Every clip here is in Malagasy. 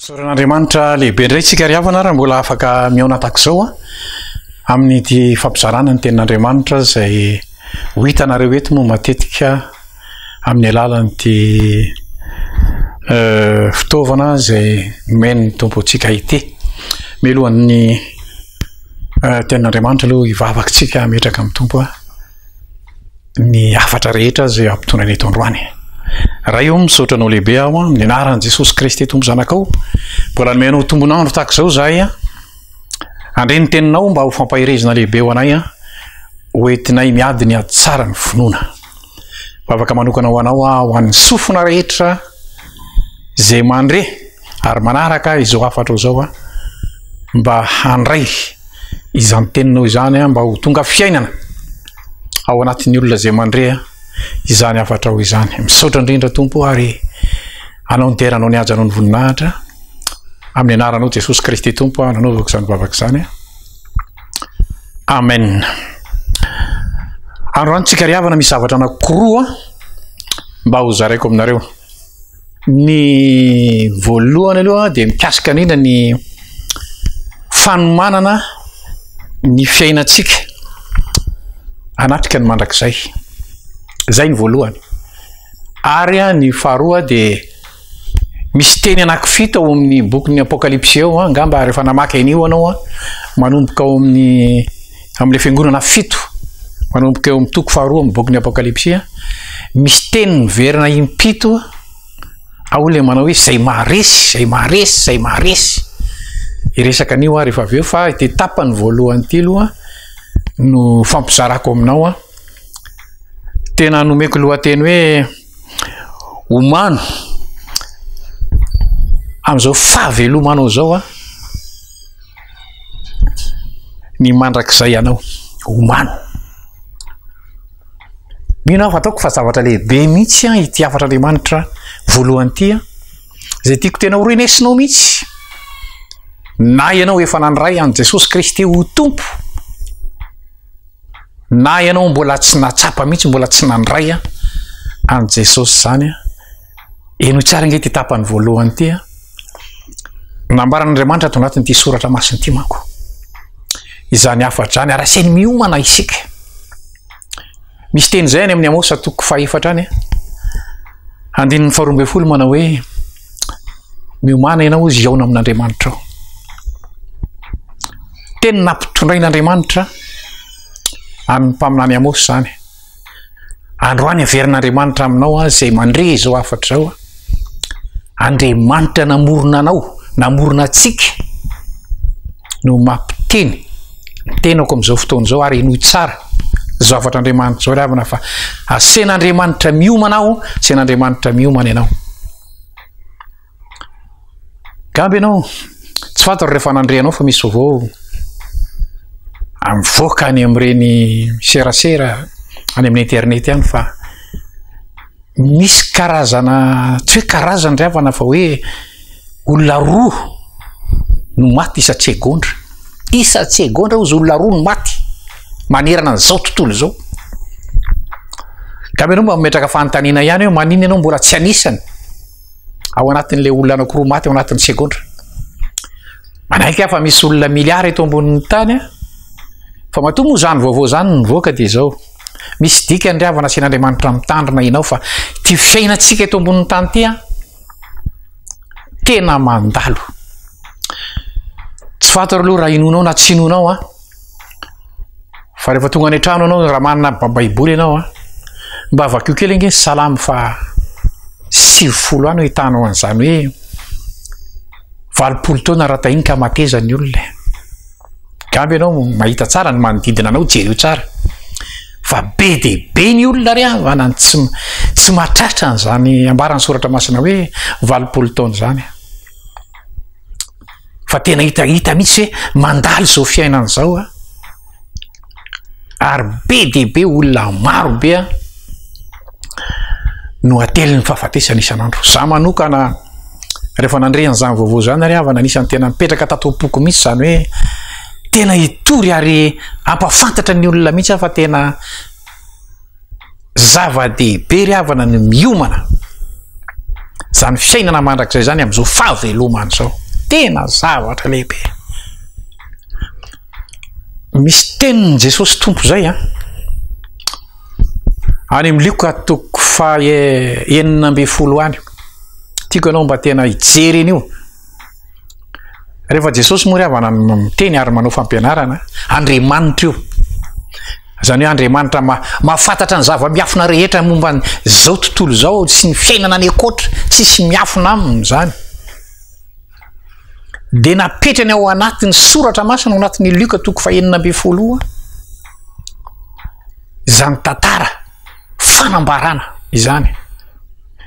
Soran'Andriamanitra lehibe indray tsika ry havana raha mbola afaka miaona tahaka izao amin'ity fampizarana ny tenin'Andriamanitra izay ho hitanareo eto moa matetika amin'ny alalan'ity fitaovana izay nomeny tompo antsika ity. Mialohan'ny tenin'Andriamanitra aloha hivavakantsika metraka amin'ny tompo ny hafatra rehetra izay ampitonany eto androany. Raha io misaotra anao lehibe aho amin'ny anaran'i Jesosy Kristy tompon-janakao, mbola nomenao tombonandro tahaka izao zahay andre ny teninao mba ho fampahirezana lehibe ho anay hoentinay miady ny ady tsara ny finoana. Afaka manokana ho anao ho an'ny sofina rehetra izay mandre ary manaraka izao hafatra izao mba handray izany teninao izany mba ho tonga fiainana ao anatin'ny olona izay mandre izany hafatra ho izany. Misaotra indrindra tompo ary anao ny teranao ny hajanao ny voninahitra amin'ny anaranao Jesosy Kristy tompo nanaovako izany vavaka izany. Amen. Androany tsika ry havana misy zavatra anankiroa mba ho zaraiko aminareo. Ny voalohany aloha dia mikasika nina ny fanomanana ny fiainantsika anatrika ny mandrakizay. Zay ny voalohany. Ary ny faharoa dia misy teny anankifito ao amin'ny bokin'ny Apokalipsy eo angamba rehefa namaky anio anao manomboka ao amin'ilay fiangonana fito, manomboka eo amin'ny toko faharoa amin'ny bokin'ny Apokalipsy misy teny miverina impito ao ilay manao hoe zay maharesy, zay maharesy, zay maharesy. Iresaka anio rehefa avy eo fa ity tapany voalohany ity aloha no fampizarako aminao tena nomeko lohateny hoe omano amin'izao fahavelomanao zao ny mandrakizay anao omano. Mino aho fataoko fa zavatra lehibe mihitsy ity hafatr'Andriamanitra voalohany ity izay tiako tena horenesinao mihitsy. Na ianao efa nandray an'i Jesosy Kristy ho tompo, na ianao mbola tsy natsapa mihitsy, mbola tsy nandray an'i Jesosy zany eno tsara nge ty tapany voalohany ity nambaran'Andriamanitra ato anatin'ity soratra masiny ity manko. Izany hafatra zany araseny miomana isika. Misy teny zay any amin'ny Amosa toko 4 any andininy 12 manao hoe miomana ianao izy iaona amin'Andriamanitra ao. Teny nampitondrain'Andriamanitra amin'ny mpaminany Amosy zany. Androany averin'Andriamanitra aminao izay mandre izao hafatra zao. Andriamanitra namorona anao, namorona atsika no mampiteny tenako amin'izao fotoana izao ary inoy tsara izao hafatr'Andriamanitra zao ravana fa asen'Andriamanitra miomana aho, asen'Andriamanitra miomana ianao. Gamby ianao tsy fantaro rehefa nandreanao fa misy vaovao mivoaka any amin'ireny serasera any amin'ny internet ihany fa misy karazana, tsy hoe karazany ry havana fa hoe olona roa no maty isa-tsegondra. Isa-tsegondra izy olona roa no maty manerana an'izao tontolo izao. Ka ianao mba mimetraka fanontaniana ihany hoe manina ianao mbola tsy anisany ao anatin'ilay olona anankiroa maty ao anatin'ny segondra. Manaiky fa misy olona miliara eto ambonin'ny tany fa matoa moa zany vaovao zany nivoaka dia izao. Misy dikany ry havana asen'Andriamanitra mitandrina ianao fa ty fiainantsika eto ambonin'ny tany ity tena mandalo. Tsy fantaro aloha raha inonao na tsy inonao fa rehefa tonga any an-trano anao raha manana baiboly ianao mba avakio kely nge salamy fa 90 any hitanao an'izany hoe 20 taona raha tahiny ka mateza ny olona. Gamby ianao mahita tsara ny manodidina anao jerio tsara fa be dia be ny olona ry havana tsy mahatratra an'izany ambarany soratra masina hoe 20 taona zany fa tena hita mihitsy hoe mandalo izao fiainana izao ary be dia be olona maro be no ateliny fahafatesana isan'andro. Za manokana rehefa nandre an'izany vaovao zany ry havana anisan'ny tena mipetraka tato am-poko mihitsy zany hoe tena hitory ary ampafantatra ny olona mihitsy fa tena zava-dehibe ry havana ny miomana zany fiainana mandrakizay zany am'izao fahavelomany zao tena zavatra lehibe. Misy teniny Jesosy tompo zay a any amin'ny Luka toko fa 9 any. Tiako anao mba tena hijery an'io. Rehefa Jesosy moa ry havana miteny ary manao fampianarana, Andriamanitra io. Zany hoe Andriamanitra mahafantatra ny zava-miafina rehetra momba zao tontolo zao sy ny fiainana any akoatra, tsisy miafina aminy zany. De napetrany ao anatin'ny soratra masina ao anatin'ny Luka toko fa 9 zany tantara fanambarana izany.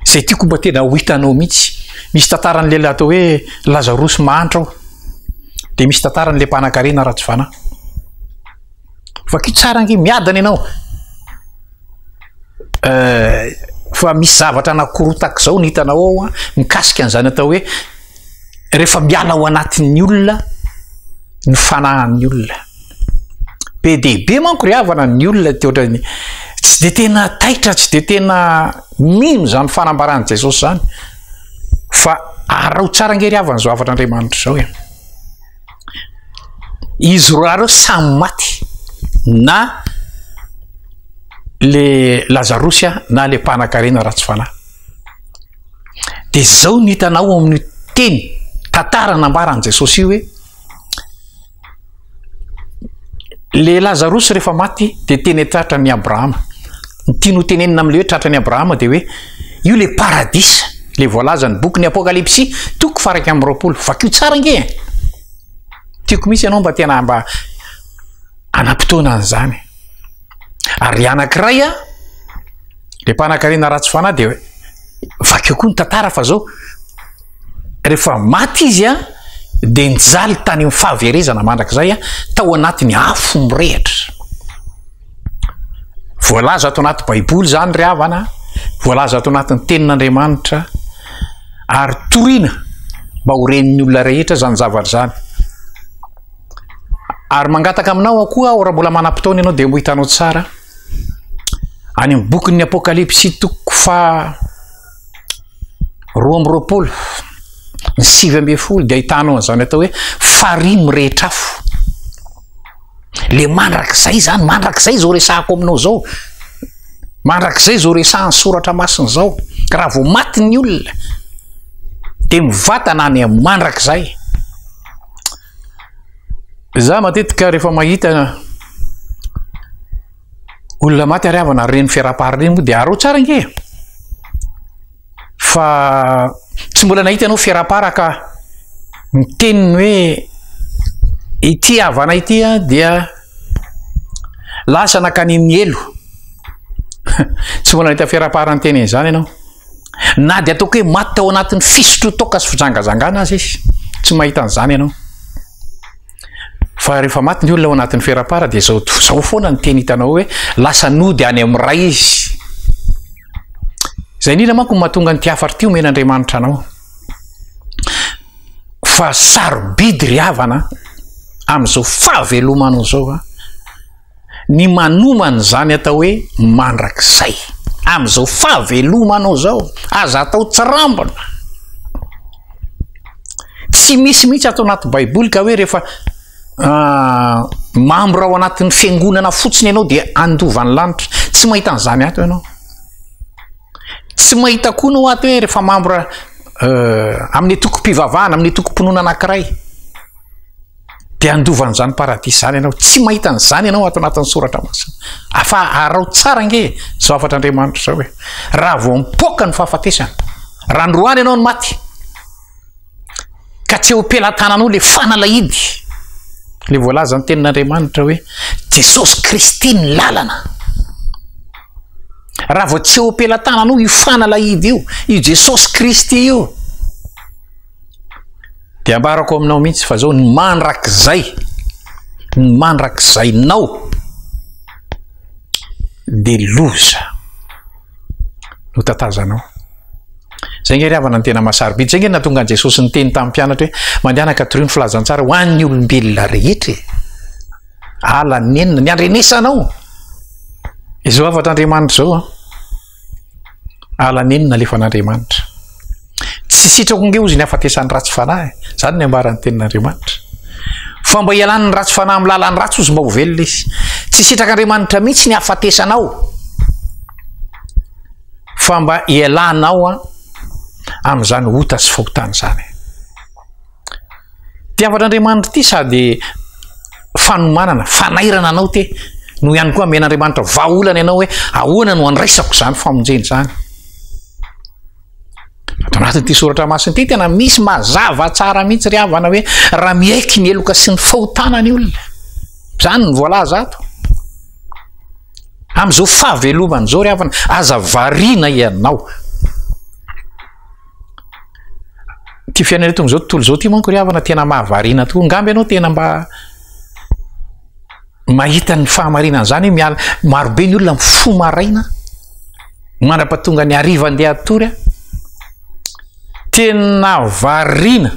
Zay tiako mba tena ho hitanao mihitsy. Misy tantaran'ny lehilahy atao hoe Lazarosy mahantra ao. De misy tantaran'le mpanan-karena ratsy fanahy. Fa ky tsara nge miadana ianao. Fa misy zavatra anakorotaka zao ny hitanao ao mikasika an'izany atao hoe rehefa miala ao anatin'ny olona ny fanahin'ny olona. Be dehibe manko ry havana ny olona ohatrany tsy de tena taitra, tsy de tena mino zany fanambarany Jesosy zany. Fa arao tsara nge ry havana zao afatr'Andriamanitra zao e. Izy roa reo samy maty, na le Lazarosy na le mpanan-karena ratsy fanahy. De zao ny hitanao amin'ny teny tantara nambarany Jesosy io hoe le Lazarosy rehefa maty de teny tratran'ny Abrahama. Ny tiano tenenina am'le hoe tratran'ny Abrahama de hoe io le paradisa, le voalaza ny boky ny Apokalipsy toko fa 1:20. Fa kio tsara nge. Tiako misy ianao mba tena mba anampitoana an'izany. Ary anankiray le mpanan-karena ratsy fanahy de vakeo koa ny tantara fa zao rehefa maty izy de nijaly tany amin'ny fahaverezana mandrakizay tao anatin'ny afo mirehitra. Voalaza ato anaty baiboly zany ry havana, voalaza ato anatin'ny tenin'Andriamanitra, ary toriana mba ho renin'ny olona rehetra zany zavatra zany. Ary mangataka aminao koa aho raha mbola manam-potoana ianao de mbo hitanao tsara any amin'ny bokin'ny Apokalipsy toko fa 20 ny 7 de ahitanao an'izany atao hoe farihy mirehitra afo. Le mandrakizay zany, mandrakizay zao resahako aminao zao, mandrakizay zao resahan'ny soratra masina zao. Raha vao maty ny olona de mivatana any amin'ny mandrakizay. Za matetika rehefa mahita olona maty ary havana reny fiarapariny moa de arao tsara nge. Fa tsy mbola nahita ianao fiarapara ka miteniny hoe ity havana ity dia lasa nakanin'ny elo. Tsy mbola nahita fiarapara ny teny zany ianao. Na de ataoko hoe maty tao anatin'ny fisotro toka sy fijangazangana azy izy, tsy mahita an'izany ianao. Fa rehefa maty ny olona ao anatin'ny fiarapara de zao foana ny teny hitanao hoe lasa nody any amin'ny ray izy. Zay indrindra manko ny mahatonga ny tiafatra ty omen'Andriamanitra anao. Fa sarobidy ry havana am'izao fahavelomanao zao ny manomana zany atao hoe mandrakizay. Am'izao fahavelomanao zao aza atao tsirambana. Tsy misy mihitsy atao anaty baiboly ka hoe rehefa mambra ao anatin'ny fiangonana fotsiny ianao de andovan'ny lanitra. Tsy mahita an'izany ato ianao. Tsy mahita koa no ato hoe rehefa mambra amin'ny tokom-pivavahana, amin'ny tokom-pinoana anankiray de andovan'izany paradisa zany ianao. Tsy mahita an'izany ianao ato anatin'ny soratra masina. Afa arao tsara nge zao afatr'Andriamanitra zao hoe raha vao mipoaka ny fahafatesana, raha androany ianao ny maty ka tsy eo ampelantananao le fanalahidy, le voalaza ny tenin'Andriamanitra hoe Jesosy Kristy ny lalana. Raha vao tsy eo ampelantananao io fanalahidy io Jesosy Kristy io, de ambarako aminao mihitsy fa zao ny mandrakizaynao de loza no tatazanao. Zay nge ry havana ny tena mahasarobidy. Zay nge nahatonga an Jesosy ny teny tamin'ny mpianatra hoe mandehanaka torino filazantsara ho an'ny olombelona rehetra, ala nenina ny andrenesanao. Izao afatr'Andriamanitra zao ala nenina alefa n'Andriamanitra. tsy sitrako nge ozy ny afatesany ratsy fanahy zany ny ambaran'ny tenin'Andriamanitra fa mba ialany ratsy fanahy amin'ny lalany ratsy ozy mba ho velona izy tsy sitrak'Andriamanitra mihitsy ny afatesanao fa mba ialanao amin'izany ota sy fahotany zany tiavan'Andriamanitra ity sady fanomanana fanairana anao te no ihany koa amen'Andriamanitra vahaolana ianao hoe ahoana no andraisako zany famonjeny zany ato anatin'ity soratra masiny ity tena misy mazava tsara mihitsy ry havana hoe raha miaiky ny eloka sy ny fahotana ny olona zany ny voalaza ato am'izao fahavelomany zao ry havana aza variana ianao ty fiainana tonga zao tontolo zao ty manko ry havana tena mahavariana tokoa ngamby ianao tena mba mahita ny fahamarinana zany hoe marobe ny olona mifo maraina mandrapatonga ny ariva andeha atory tena variana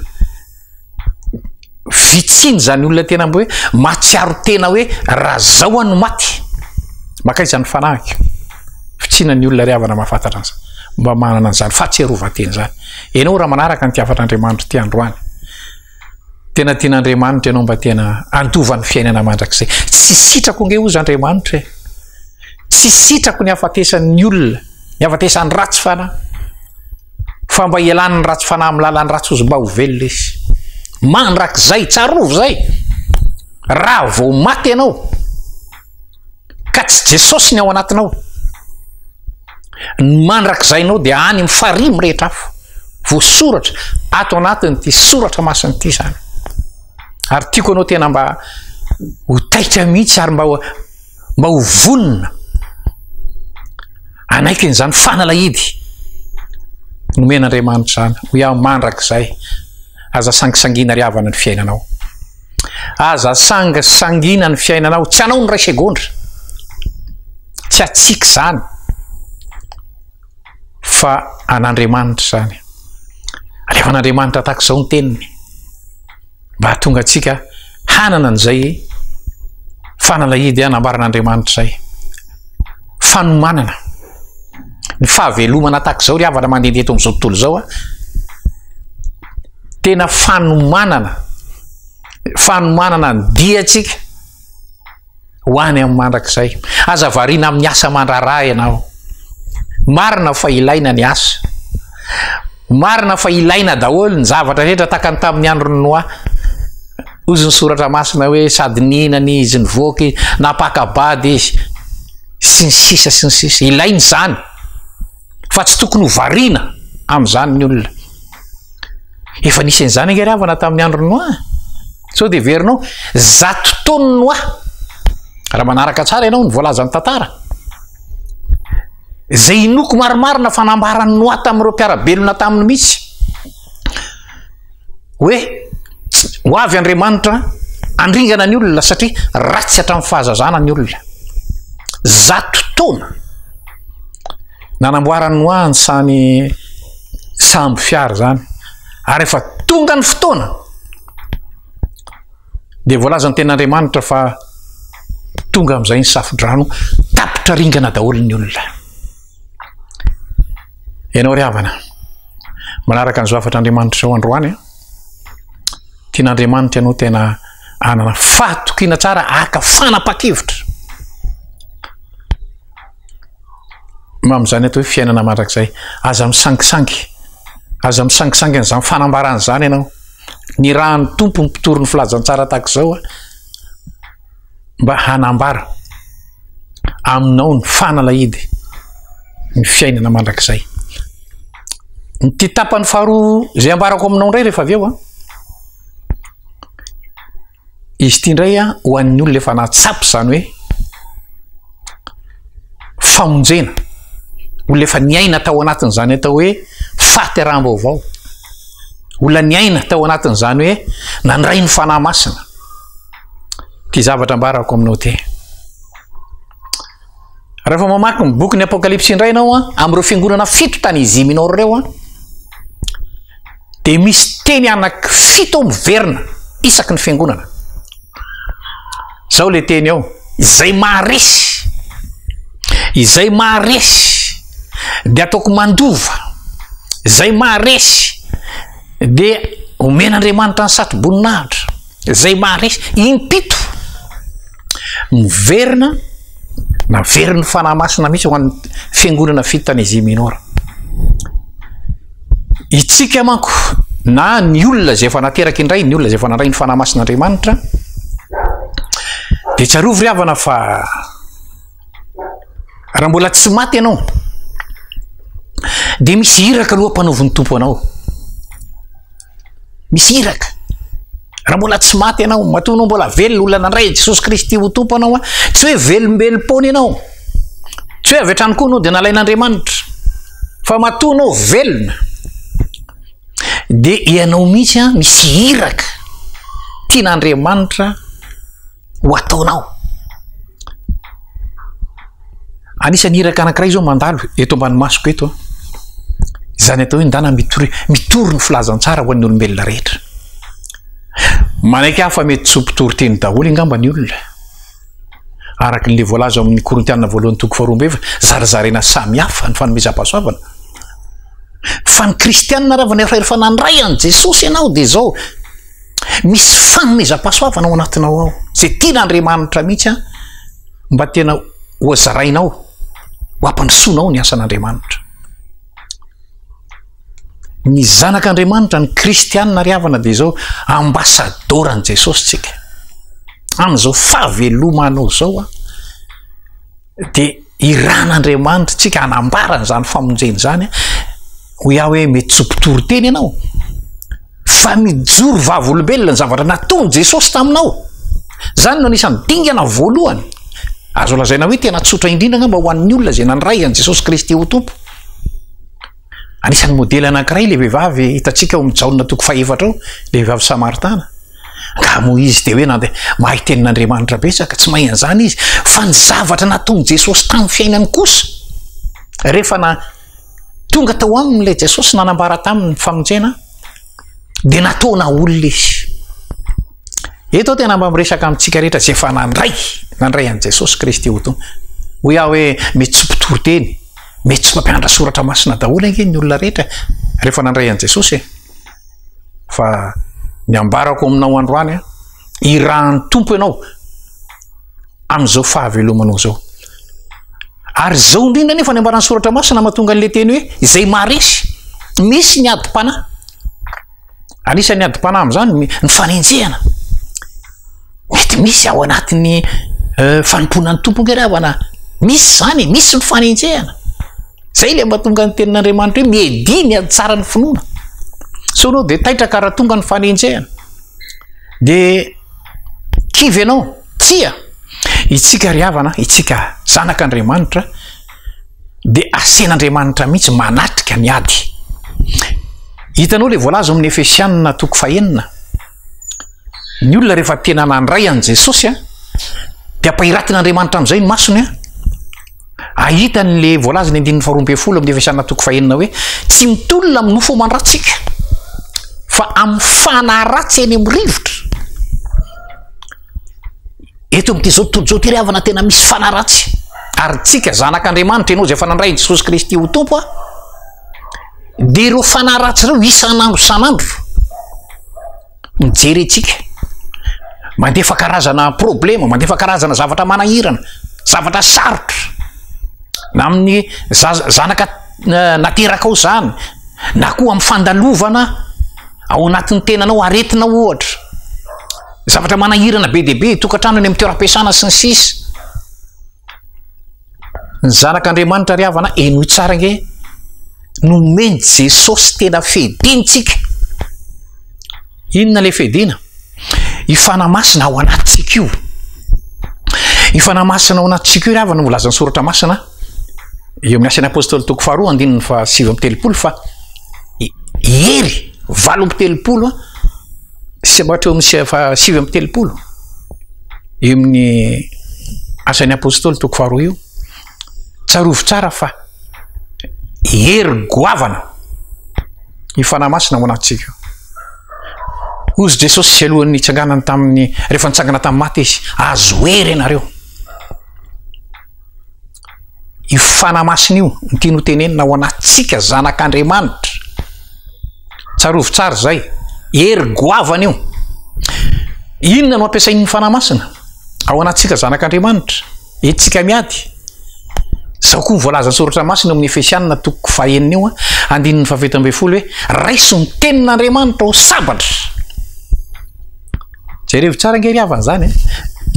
vitsiny zany olona tena mba hoe matsiaro tena hoe raha zao ano maty makaizany fanahy fitsina ny olona ry havana mahafantatra an'izany mba manana an'izany fahatserovateny zany ianao raha manaraka ny tiafatran'Andriamanitra ty androany tena tian'Andriamanitra ianao mba tena antovany fiainana mandrakizay tsy sitrako nge ozy Andriamanitra tsy sitrako ny afatesan'ny olona ny afatesany ratsy fanahy fa mba ialan'ny ratsy fanahy amin'ny lalany ratsy ozy mba ho velona izy mandrakizay tsarovo zay raha vao maty ianao ka tsy Jesosy ny ao anatinao ny mandrakizainao dia any mifarimy rehetra afo voasoratra ato anatin'ity soratra masiny ity zany ary tiako anao tena mba ho taitra mihitsy ary mba ho vonona anaiky n'izany fanalahidy nomen'Andriamanitra zany ho iaho mandrakizay aza sangisangina ry havana ny fiainanao aza sangisangina ny fiainanao tsy anao ny ray segondra tsy atsiky zany fa an'Andriamanitra zany alefan'Andriamanitra tahaka izao ny teniny mba hatonga atsika hanana an'izay fanalahidy nambaran'Andriamanitra zay fanomanana ny fahavelomana tahaka izao ry havana mandeha eto amin'izao tontolo zao tena fanomanana ny diatsika ho any amin'ny mandrakizay aza variana amin'ny asa mandraraha ianao marina fa ilaina ny asa marina fa ilaina daholo ny zavatra rehetra tahaka ny tamin'ny androny Noa ozy ny soratra masina hoe sady ninany izy nivoaky napakabady izy sy ny sisa ilainy zany fa tsy tokony ho variana amin'izany ny olona efa nisy an'izany ry havana tamin'ny androny Noa sao dia verinao 100 taona Noa raha manaraka tsara ianao ny voalazan'ny tantara zay inoko marimarina fanambarany Noa tamin'ireo mpiarabelona taminy mihitsy hoe ho avy Andriamanitra andringana ny olona satria ratsy hatramin'ny fahazazana ny olona 100 taona nanamboarany Noa ny sany samby fiara zany ary efa tonga ny fotoana dia voalazany ten'Andriamanitra fa tonga amin'izay ny safodrano tapitra ringana daholo ny olona ianao ry havana manaraka an'izao afatr'Andriamanitra zao androany tian'Andriamanitra ianao tena anana fahatokiana tsara aka fanapa-kevitra amin'izany atao hoe fiainana mandrakizay aza misangisangy an'izany fanambarana zany ianao ny rahan'ny tompo mipitory ny filazantsara tahaka izao mba hanambara aminao ny fanalahidy ny fiainana mandrakizay ny ty tapany faharoa zay ambarako aminao indray rehefa avy eo izy ty indray ho an'ny olona efa nahatsapy zany hoe famonjena olona efa niaina tao anatin'izany atao hoe fahateram-baovao olona niaina tao anatin'izany hoe nandray ny fanahy masina ty zavatra ambarako aminao ty rehefa mamaky ny boky ny apokalipsy indray ianao amin'ireo fiangonana 7 tany iziminao ireo dia misy teny anaky 7 miverina isaky ny fiangonana zao le teny ao izay maharesy dia ataoko mandova izay maharesy dia omen'Andriamanitra ny satroboninahitra zay maharesy impito miverina na veriny fanahy masina mihitsy ho an'ny fiangonana fitahiana minora. Itsika manko na ny olona zay efa nateraka indray, ny olona zay efa nandray ny fanahy masin'Andriamanitra, dia tsarovy ry havana fa raha mbola tsy maty ianao dia misy iraka aloha mpanaoviny tompo anao. Misy iraka raha mbola tsy maty ianao, matonao mbola velona olona nandray Jesosy Kristy ho tompo anao a, tsy hoe velombelom-pony ianao, tsy hoe avy hatrany koa anao dia nalain'Andriamanitra, fa matonao velona. Dia ianao mihitsy a misy iraka tian'Andriamanitra ho ataonao. Anisan'ny iraka anankiray zao mandalo eto ambany masoko eto, izany atao hoe ndana mitory ny filazantsara ho an'ny olombelona rehetra. Manaiky aho fa mety tsy ho mpitory teny daholo angamba ny olona, araka n'le voalaza amin'ny Korintiana voalohany toko 2 zarazarena samy hafa ny fanomezam-pahasoavana. Fa ny kristianina rehefa nandray an' Jesosy ianao dia zao misy fanomezam-pahasoavana ao anatinao ao, zay tian'Andriamanitra mihitsy a mba tena ho azarainao, ho ampandrosoanao ny asan'Andriamanitra. Ny zanak'Andriamanitra, ny kristianina ry havana dia zao ambasadoran'i Jesosy tsika. Amin'izao fahavelomanao zao a dia iran'Andriamanitra tsika hanambarana zany famonjeny zany a, ho iaho hoe mety tsy ho mpitory teny ianao, fa mijoro vavolombelona ny zavatra nataony Jesosy taminao. Zany no anisan'ny dingana voalohany azo lazaina hoe tena tsotra indrindra ngamba ho an'ny olona zay nandray an' Jesosy Kristy ho tompo. Anisan'ny modely anankiray le vehivavy hitantsika ao mijaona toko 4 ao, le vehivavy Samaritana. Nga moa izy dia hoe mahay tenin'Andriamanitra betsaka, tsy mahay an'izany izy, fa ny zavatra nataony Jesosy tamin'ny fiainany kosa rehefa tonga tao amin'ilay Jesosy nanambara tamin'ny famonjena dia nataona olona izy. Eto tena mba miresaka amintsika rehetra zay efa nandray an' Jesosy Kristy ho tompo. Ho iaho hoe mety tsy mpitory teny, mety tsy mpampianatra soratra masina daholo ange ny olona rehetra rehefa nandray an' Jesosy. Fa ny ambarako aminao androany a, irahan'ny tompo ianao amin'izao fahavelomanao zao. Ary zao indrindra nefa ny ambarany soratra masina mahatonga an'le teny hoe izay maharesy misy ny adi-panahy. Anisan'ny adi-panahy amin'izany ny fanenjehana. Mety misy ao anatin'ny fanomponan'ny tompo nge ry havana, misy zany, misy ny fanenjehana. Zay le mahatonga ny tenin'Andriamanitra hoe miediny ady tsara ny finoana. So anao dia taitraka raha tonga ny fanenjehana. Dia kivy ianao, tsia itsika ry havana, itsika zanak'Andriamanitra dia asen'Andriamanitra mihitsy manatrika ny ady. Hitanao le voalaza amin'ny Efesiana toko 4, ny olona rehefa tena nandray an' Jesosy a dia ampahiratin'Andriamanitra amin'izay ny masony a. Ahitany le voalaza ny 220 amin'ny Efesiana toko 4 hoe tsy mitolona amin'ny nofo mandratsika, fa amin'ny fanahy ratsy eny amin'ny rivotra. Eto amin'ity zao tontolo zao ty ry havana tena misy fanahy ratsy, ary tsika zanak'Andriamanitra ianao zay efa nandray Jesosy Kristy ho tompo a, dia ireo fanahy ratsy ireo isan'andro san'andro mijery antsika, mandefa karazana problema, mandefa karazana zavatra manahirana, zavatra sarotra, na amin'ny zanaka naterakao zany, na koa amin'ny fandalovana ao anatin'ny tenanao aretina ohatra, zavatra manahirana be dehibe, tokantrano ny amin'ny toeram-piasana sy ny sisa. Ny zanak'Andriamanitra ry havana enoy tsara nge nomeny Jesosy tena fedintsika. Inona le fedina? Ifanahy masina ao anatsika io. Ifanahy masina ao anatsika io ry havana volazan'ny soratra masina eo amin'ny asan'ny apôstôly toko 2:7 fa hery 7 sy mahatreo amin'ny 7 eo amin'ny asan'ny apôstôly toko 2 io. Tsarovy tsara fa hery goavana ifanahy masina ao anatsika io. Ozy Jesosy sy alohan'ny itsanganany tamin'ny rehefa nitsangana tamin'ny maty izy, azo hery ianareo. Io fanahy masina io ny tiany ho tenenina ao anatsika zanak'Andriamanitra tsarovo tsara zay ery goavana io inona no ampiasain'ny fanahy masina ao anatsika zanak'Andriamanitra etsika miady zao koa voalaza soratra masina amin'ny fiainana toko fahenina io andininy fahavita-ambin'ny folo hoe raiso ny tenin'Andriamanitra ho sabatra jerevo tsara nge ry havana zany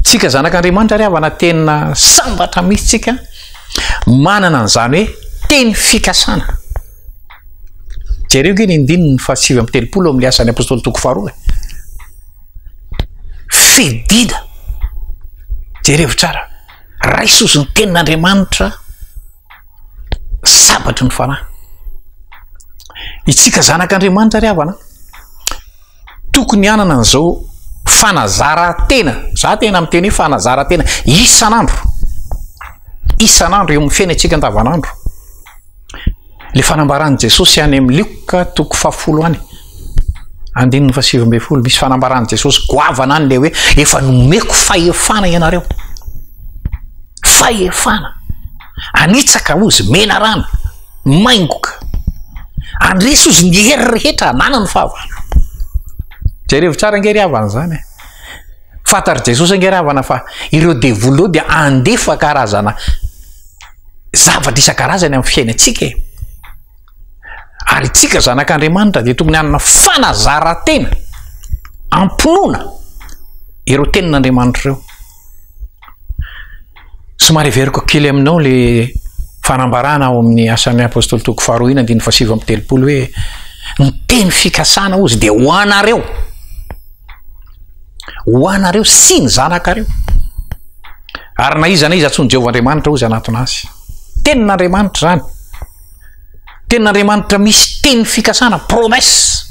tsika zanak'Andriamanitra ry havana tenina sambatra misy tsika manana an'izany hoe teny fikasana jereo nge ny indininy fahasivy amby telopolo amin'ny asan'ny apôstôly toko faharoa fidiana jerevo tsara raisozy ny tenin'Andriamanitra sabatry ny fanahy itsika zanak'Andriamanitra ry havana tokony hanana an'izao fanazara-tena za tena miteny hoe fanazara-tena isan'andro eo amin'ny fiainantsika andavanandro le fanambaran'i Jesosy any amin'ny Lioka toko 10 any andininy fahasivy ambin'ny folo misy fanambaran'i Jesosy goavana any le hoe efa nomeko fahefana ianareo fahefana anitsaka ozy mena rano maingoka andresy ozy ny hery rehetra anana ny fahavalo jerevo tsara nge ry havana zany fantary Jesosy nge ry havana fa ireo devoleo dia andefa karazana zavatra isan-karazany amin'ny fiainantsika ary tsika zanak'Andriamanitra dia tokony hanana fanazara-tena ampinoana ireo tenin'Andriamanitra ireo somary veriko kely aminao le fanambarana ao amin'ny asan'ny apôstôly toko faharoa iny andininy fahasivy amby telopolo hoe ny teny fikasana ozy dia ho anareo sy ny zanakareo ary na iza tsony Jehovahandriamanitra ozy anaton'azy tenin'Andriamanitra zany tenin'Andriamanitra misy teny fikasana promesse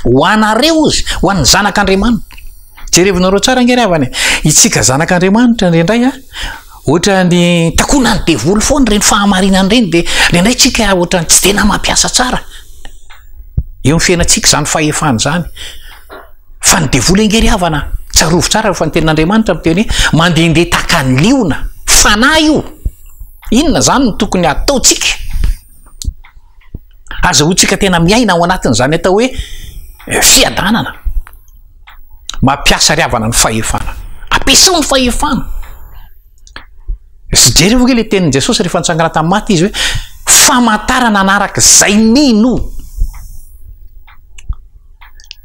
ho anareo ozy ho an'ny zanak'Andriamanitra jerevinareo tsara nge ry havana itsika zanak'Andriamanitra indray ohatra ny takona ny devoly foana reny fahamarinana reny dia indray tsika ohatra ny tsy tena mampiasa tsara eo ny fiainantsika zany fahefana zany fa ny devoly nge ry havana tsarovo tsara fa ny tenin'Andriamanitra miteny hoe mandehandeha taka ny liona fanahy io inona zany no tokony ataotsika azahoantsika tena miaina ao anatin'izany atao hoe fiadanana mampiasa ry havana ny fahefana ampiasao ny fahefana sy jerevo nge le tenin'i Jesosy rehefa nitsangana tamin'ny maty izy hoe famantarana anaraka zay mino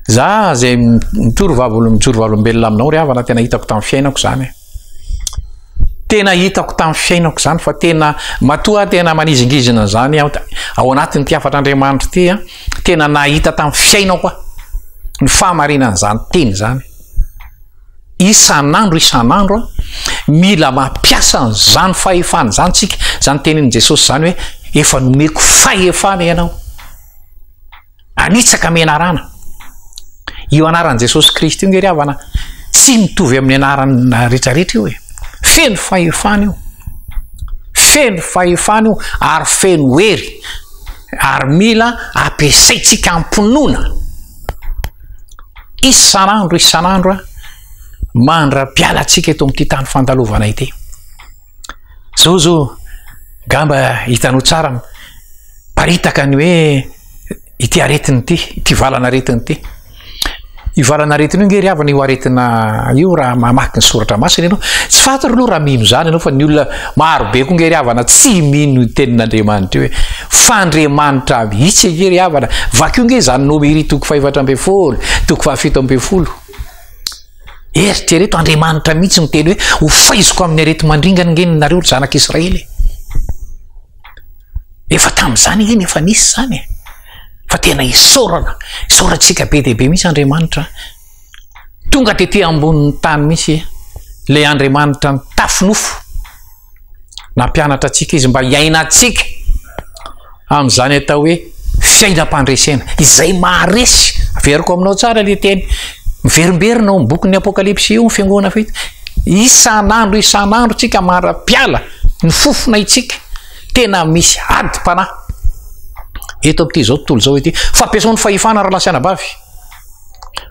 za zay mijoro vavolombelona aminao ry havana tena hitako tamin'ny fiainako zany tena hitako tamin'ny fiainako zany fa tena matoa tena manizingizina zany ao anatin'ny ty afatr'Andriamanitra ty tena nahita tamin'ny fiainako ny fahamarinan'izany teny zany isan'andro mila mampiasa n'izany fahefana zany tsika zany tenin'i Jesosy zany hoe efa nomeko fahefana ianao anitsaka menarana io anaran'i Jesosy Kristy io nge ry havana tsy mitovy amin'ny anarana rehetrarehetra io feno fahefana io ary feno hery ary mila ampiasaitsika ampinoana isan'andro mandra-pialatsika eto amin'ity tany fandalovana ity zao gamba hitanao tsara paritaka ny hoe ity aretiny ity valana aretiny ity ivalana aretiny io nge ry havana io aretina io raha mamaky ny soratra masina ianao tsy fantatra aloha raha mino zany ianao fa ny olona marobe koa nge ry havana tsy mino tenin'Andriamanitra io hoe fandriamanitra mihitsy nge ry havana vakio nge zany nomery toko 450 toko 750 eritrereto Andriamanitra mihitsy miteny hoe ho faiziko amin'ny arety mandringana nge nareo zanak'Israely efa tamin'izany nge efa nisy zany fa tena isaorantsika be dehibe mihitsy Andriamanitra tonga tety ambonin'ny tany mihitsy le Andriamanitra ny tafinofo nampianatra atsika izy mba hiainatsika amin'izany atao hoe fiainam-pandresena izay maharesy veriko aminao tsara le teny miverimberina ao amin'ny bokin'ny Apokalipsy io ny fiangonana fito isan'andro tsika mara-piala ny fofona itsika tena misy adi-panahy eto amin'ity zao tontolo zao ity fa ampiasao ny fahefana raha lasa anabavy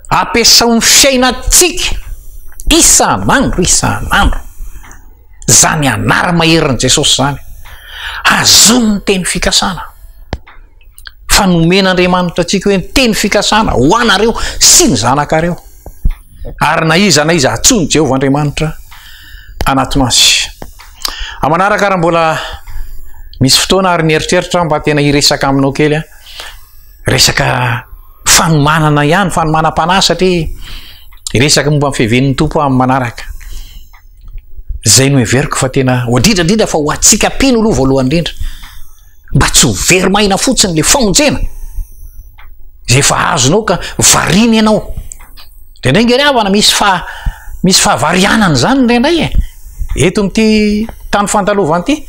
ampiasao ny fiainatsika isan'andro zany anara-maherin'i Jesosy zany azony ny teny fikasana fanomen'Andriamanitra atsika hoe teny fikasana ho anareo sy ny zanakareo ary na iza atsony Jehovah Andriamanitra anatiny azy. Amanaraka raha mbola misy fotoana ary nieritreritra mba tena hiresaka aminao kely resaka fanomanana ihany, fanomanam-panahy satria hiresaka momba fiheveny tompo amin'ny manaraka. Zay no heveriko fa tena indrindra fa ho atsika pino aloha voalohany indrindra mba tsy ho very maina fotsiny le famonjena zay fa azonao ka variny ianao. Indray ngeriavana misy fahavarianana zany indray eto amin'ity tany fantalovana ity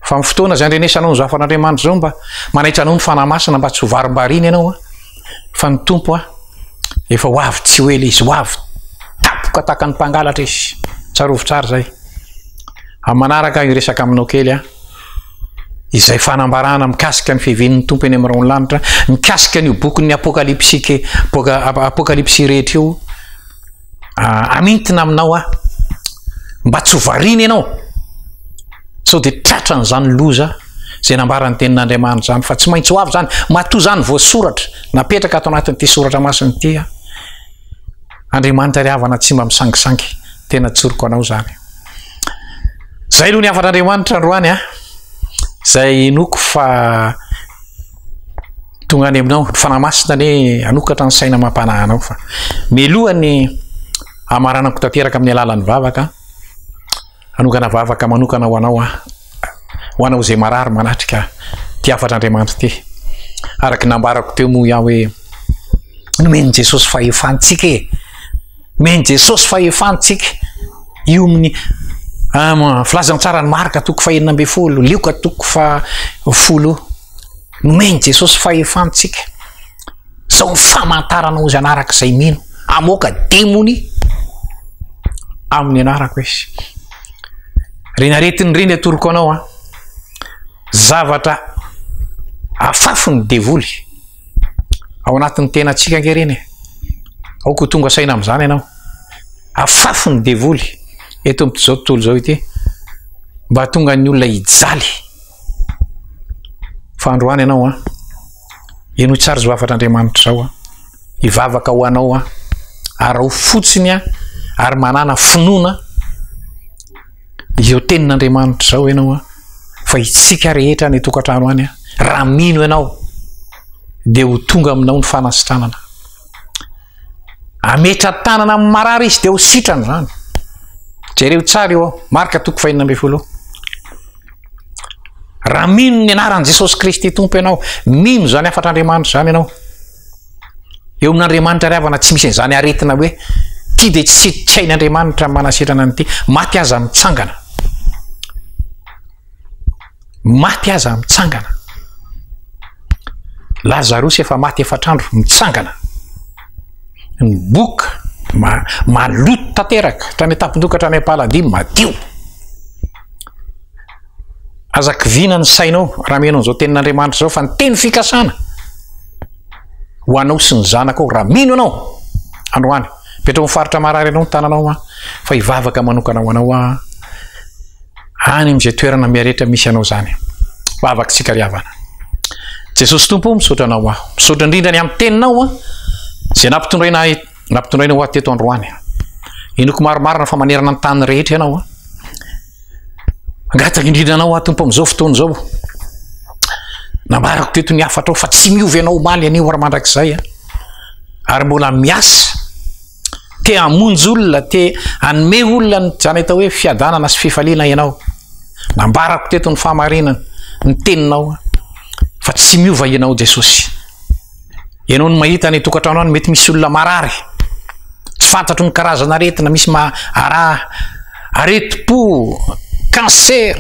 fa amin'ny fotoana zay andrenesanao ny zafan'Andriamanitra zao mba manaitra anao ny fanahy masina mba tsy ho varim-bariny ianao fa ny tompo efa ho avy tsy ho ela izy, ho avy tapoka tahaka ny mpangalatra izy. Tsarovy tsara zay. Amin'ny manaraka iresaka aminao kely izay fanambarana mikasika ny fiheven'ny tompo eny amin'ny lanitra, mikasika ny bokin'ny apokalipsy rehetra io amintina aminao mba tsy ho variana ianao sao dia tratra n'izany loza zay nambarany tenin'Andriamanitra zany fa tsy maintsy ho avy zany matoa zany voasoratra napetraka ato anatin'ity soratra masiny ity Andriamanitra ry havana tsy mba misangisangy tena tsoroko anao zany. Zay aloha ny afan'Andriamanitra androany zay inoko fa tonga any aminao fanahy masina ne anokatra ny saina mampanahanao fa milohany amaranako tanteraka amin'ny alalan'ny vavaka anokana vavaka manokana ho anao zay marary manatrika ty afatr'Andriamanitra ty araky nambarako teo moa iaho hoe nomeny Jesosy fahefantsika meny Jesosy fahefantsika io amin'ny filazana tsara ny marika toko 212 lioka toko 10 nomeny Jesosy fahefantsika sao famantaranao izy anaraka izay mino amoaka demony amin'ny anarako izy. Renaretiny reny atoroko anao zavatra afafy ny devoly ao anatin'ny tena atsika ankereny aoko tonga saina amin'izany ianao afafy ny devoly eto amin'ny zao tontolo zao ity mba tonga ny olona hijaly fa androany ianao eno tsara zao afatr'Andriamanitra zao hivavaka ho anao ary ho fotsiny ary manana finoana io tenin'Andriamanitra zao ianao fa itsika rehetra ny tokantrano any raha mino ianao dia ho tonga aminao ny fanasitranana ametra tanana amin'ny marary izy dia ho sitrany zany. Jereo tsara io marika toko 512 raha mino ny anaran'i Jesosy Kristy tompo ianao mino zany afatr'Andriamanitra zany ianao eo amin'Andriamanitra ry havana tsy misy an'izany aretina hoe ty dia tsy sitrain'Andriamanitra manasitrana an'ity maty aza mitsangana Lazarosy efa maty efatrandro mitsangana ny boka maloto tanteraka hatrany tapindoka hatrany am-paladimy madio azaky vina ny sainao raha mino an'izao tenin'Andriamanitra zao fa ny teny fikasana ho anao sy ny zanakao raha mino anao androany petrao mifaritra marary anao ny tananao fa hivavaka manokana ho anao any amin'izay toerana miaretra misy anao zany vavaka tsika ry havana. Jesosy tompo misaotra anao misaotra indrindra ny amin'ny teninao zay nampitondraina ho ateto androany inoko maromarina fa manerana ny tany rehetra ianao angataka indrindra anao tompo amin'izao fotoana zao nambarako teto ny afatrao fa tsy miovy ianao maly anio ary mandrakizay ary mbola miasa te hamonjy olona te hanome olona zany atao hoe fiadanana sy fifaliana ianao nambarako teto ny fahamarinana ny teninao fa tsy miova ianao Jesosy ianao no mahita ny tokantrano any mety misy olona marary tsy fantatro ny karazana aretina misy areti-po cancer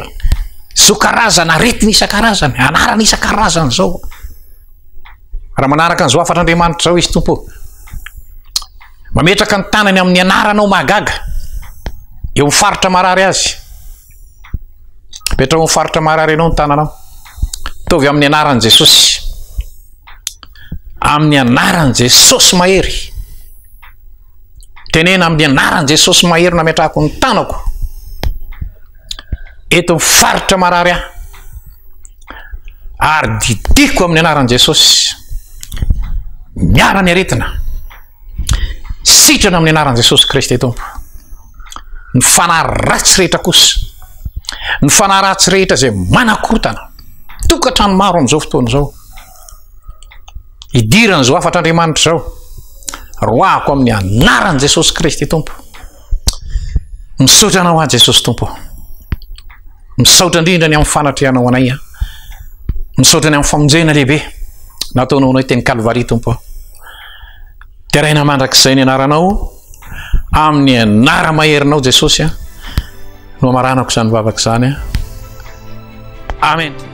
zao karazana aretina isan-karazany anarana isan-karazany zao raha manaraka an'izao afatr'Andriamanitra zao izy tompo mametraka ny tanany amin'ny anaranao mahagaga eo mifaritra marary azy petrao mifaritra marary ianao ny tananao tovy amin'ny anaran'i Jesosy amin'ny anaran'i Jesosy mahery tenena amin'ny anaran'i Jesosy mahery nametrahako ny tanako eto mifaritra marary ary didiko amin'ny anaran'i Jesosy miara ny aretina sitrana amin'ny anaran'i Jesosy Kristy Tompo. Ny fanahy ratsy rehetra kosa, ny fanahy ratsy rehetra izay manakorotana tokantrano maro amin'izao fotoana izao, idirana izao afatr'Andriamanitra izao, roahako amin'ny anaran'i Jesosy Kristy Tompo. Misaotra anao Jesosy Tompo, misaotra indrindra ny amin'ny fanatrehanao anay, misaotra ny amin'ny famonjena lehibe nataonao anay teny Kalvaria Tompo. Teraina mandrakizay ny anaranao, amin'ny anara maherinao Jesosy no amaranako izany vavaka izany. Amen.